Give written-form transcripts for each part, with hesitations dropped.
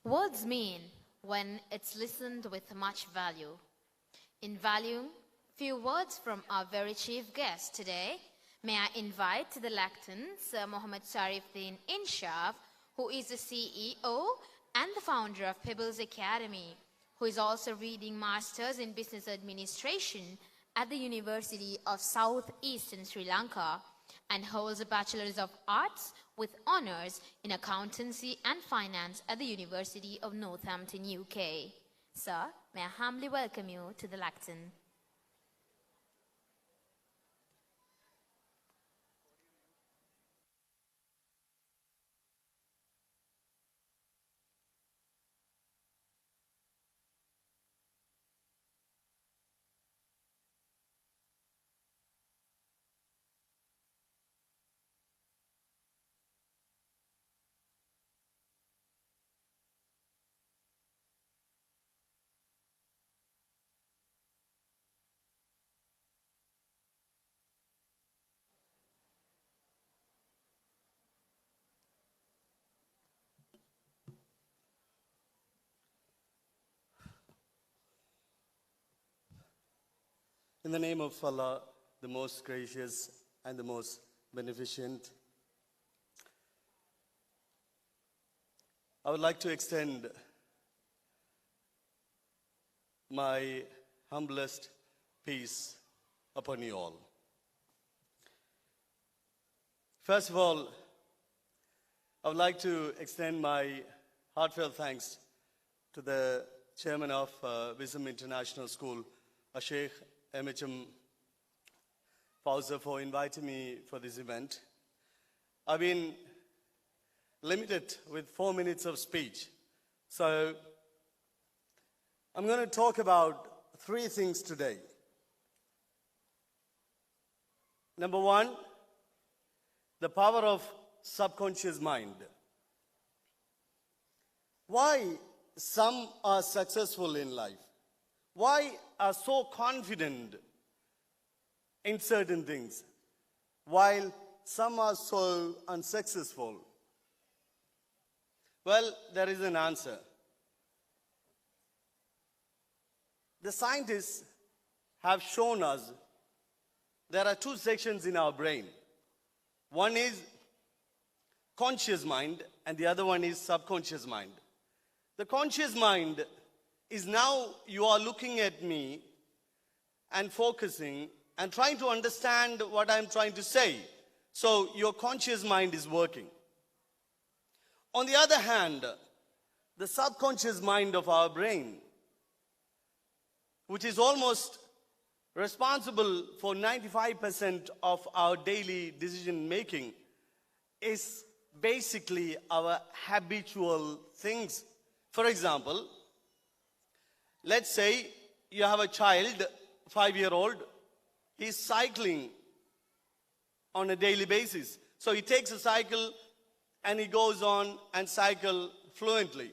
Words mean when it's listened with much value. In valuing few words from our very chief guest today, may I invite to the lectern Sir Mohammad Sharifdeen Inshaf, who is the CEO and the founder of Pebbles Academy, who is also reading Masters in Business Administration at the University of South Eastern Sri Lanka and holds a Bachelor's of Arts with honours in Accountancy and Finance at the University of Northampton, UK. Sir, may I humbly welcome you to the lectern. In the name of Allah, the most gracious and the most beneficent, I would like to extend my humblest peace upon you all. First of all, I would like to extend my heartfelt thanks to the chairman of Wisdom International School, Sheikh MHM Fauza, for inviting me for this event. I've been limited with 4 minutes of speech. So I'm going to talk about 3 things today. Number 1, the power of subconscious mind. Why some are successful in life? Why are so confident in certain things, while some are so unsuccessful? Well, there is an answer. The scientists have shown us there are 2 sections in our brain. One is conscious mind and the other one is subconscious mind. The conscious mind is now you are looking at me and focusing and trying to understand what I'm trying to say. So your conscious mind is working. On the other hand, the subconscious mind of our brain, which is almost responsible for 95% of our daily decision making, is basically our habitual things. For example, let's say you have a child, 5-year-old, he's cycling on a daily basis. So he takes a cycle and he goes on and cycle fluently.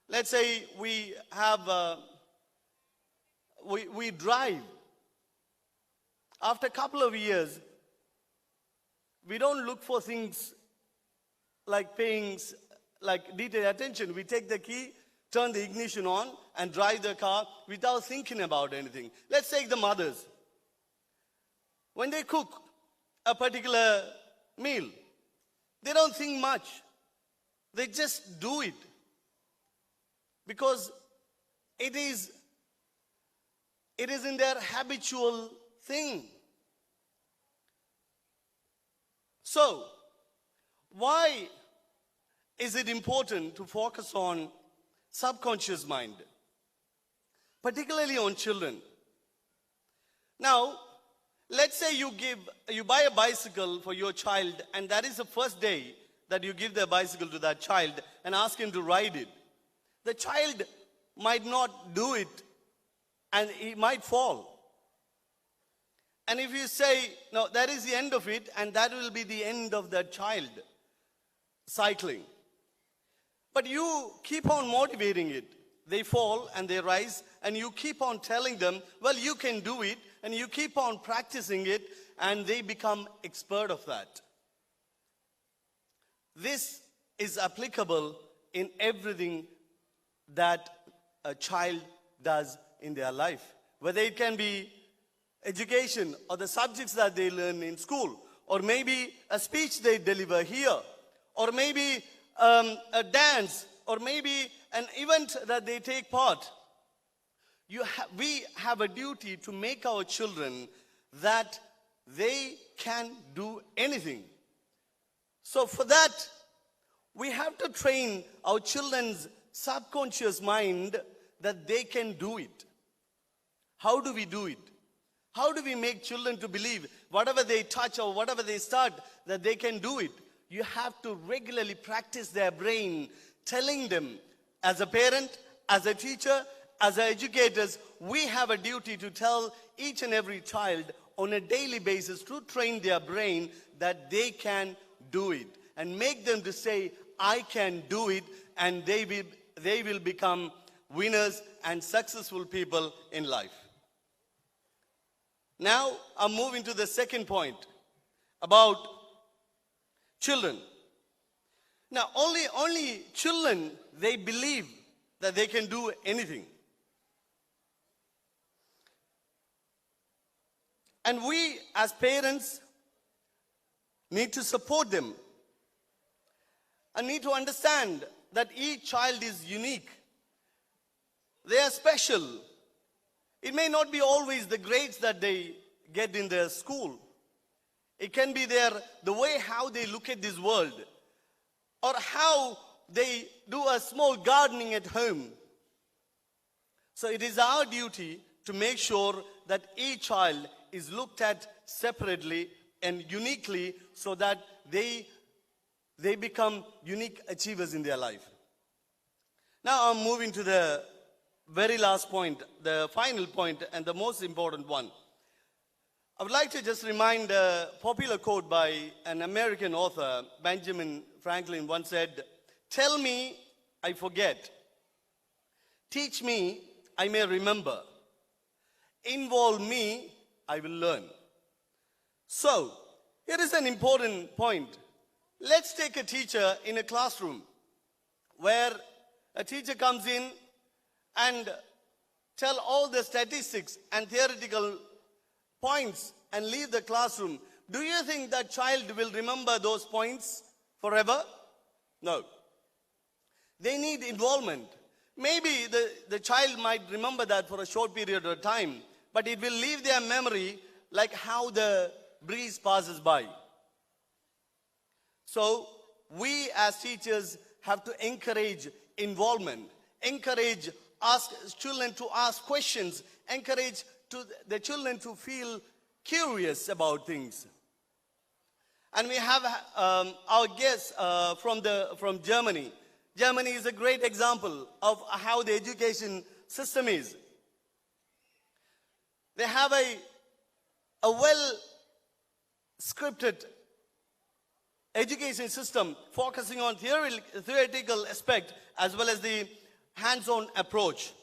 Let's say we have, we drive. After a couple of years, we don't look for things like paying like detailed attention. We take the key, turn the ignition on, and drive the car without thinking about anything. Let's take the mothers. When they cook a particular meal, they don't think much. They just do it. Because it is in their habitual thing. So, why is it important to focus on subconscious mind, particularly on children? Now, let's say you buy a bicycle for your child, and that is the first day that you give the bicycle to that child and ask him to ride it. The child might not do it, and he might fall. And if you say, no, that is the end of it, and that will be the end of that child cycling. But you keep on motivating it. They fall and they rise, and you keep on telling them, well, you can do it, and you keep on practicing it, and they become expert of that. This is applicable in everything that a child does in their life. Whether it can be education or the subjects that they learn in school, or maybe a speech they deliver here, or maybe a dance, or maybe an event that they take part. We have a duty to make our children that they can do anything. So for that, we have to train our children's subconscious mind that they can do it. How do we do it? How do we make children to believe whatever they touch or whatever they start, that they can do it? You have to regularly practice their brain, telling them, as a parent, as a teacher, as educators, we have a duty to tell each and every child on a daily basis to train their brain that they can do it, and make them to say, I can do it, and they will become winners and successful people in life. Now, I'm moving to the second point about children. Now, only children, they believe that they can do anything. And we, as parents, need to support them and need to understand that each child is unique. They are special. It may not be always the grades that they get in their school. It can be the way how they look at this world, or how they do a small gardening at home. So it is our duty to make sure that each child is looked at separately and uniquely, so that they become unique achievers in their life. Now I'm moving to the very last point, the final point, and the most important one. I would like to just remind a popular quote by an American author, Benjamin Franklin, once said, "Tell me, I forget. Teach me, I may remember. Involve me, I will learn." So, here is an important point. Let's take a teacher in a classroom where a teacher comes in and tell all the statistics and theoretical points and leave the classroom. Do you think that child will remember those points forever? No. They need involvement. Maybe the child might remember that for a short period of time, but it will leave their memory like how the breeze passes by. So we as teachers have to encourage involvement, encourage children to ask questions, encourage the children to feel curious about things. And we have our guest from Germany. Germany is a great example of how the education system is. They have a well-scripted education system focusing on theoretical aspect as well as the hands-on approach.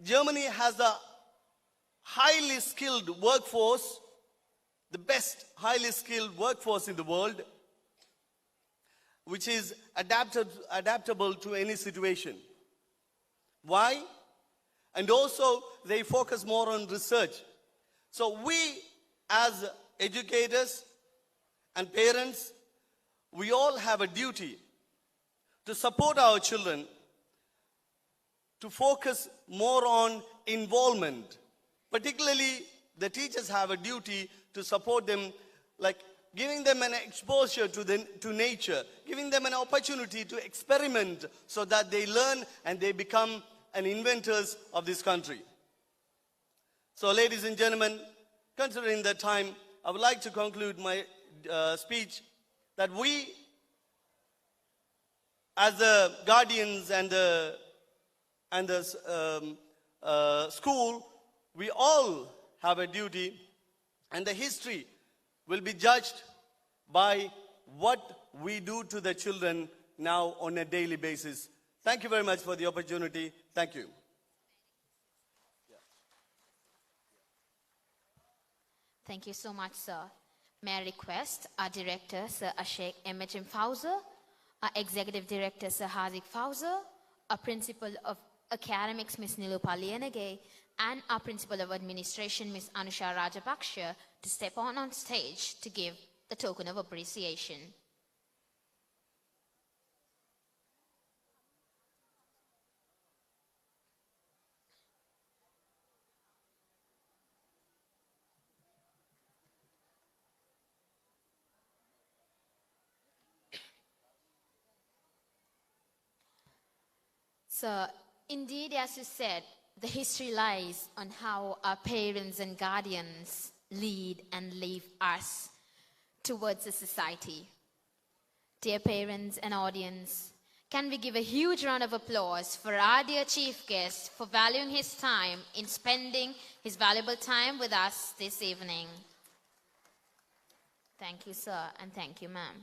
Germany has a highly skilled workforce, the best highly skilled workforce in the world, which is adaptable to any situation. Why? And also, they focus more on research. So we, as educators and parents, we all have a duty to support our children, to focus more on involvement. Particularly, the teachers have a duty to support them, like giving them an exposure to nature, giving them an opportunity to experiment so that they learn and they become an inventors of this country. So, ladies and gentlemen, considering the time, I would like to conclude my speech that we, as the guardians and the school, we all have a duty, and the history will be judged by what we do to the children now on a daily basis. Thank you very much for the opportunity. Thank you. Thank you so much, sir. May I request our director, Sir Ashek M. Fauser, our Executive Director, Sir Hazik Fauzer, our Principal of Academics, Ms. Nilu Paliyanage, and our Principal of Administration, Ms. Anusha Rajapaksha, to step on stage to give the token of appreciation. So, indeed, as you said, the history lies on how our parents and guardians lead and leave us towards a society. Dear parents and audience, can we give a huge round of applause for our dear chief guest for valuing his time in spending his valuable time with us this evening. Thank you, sir, and thank you, ma'am.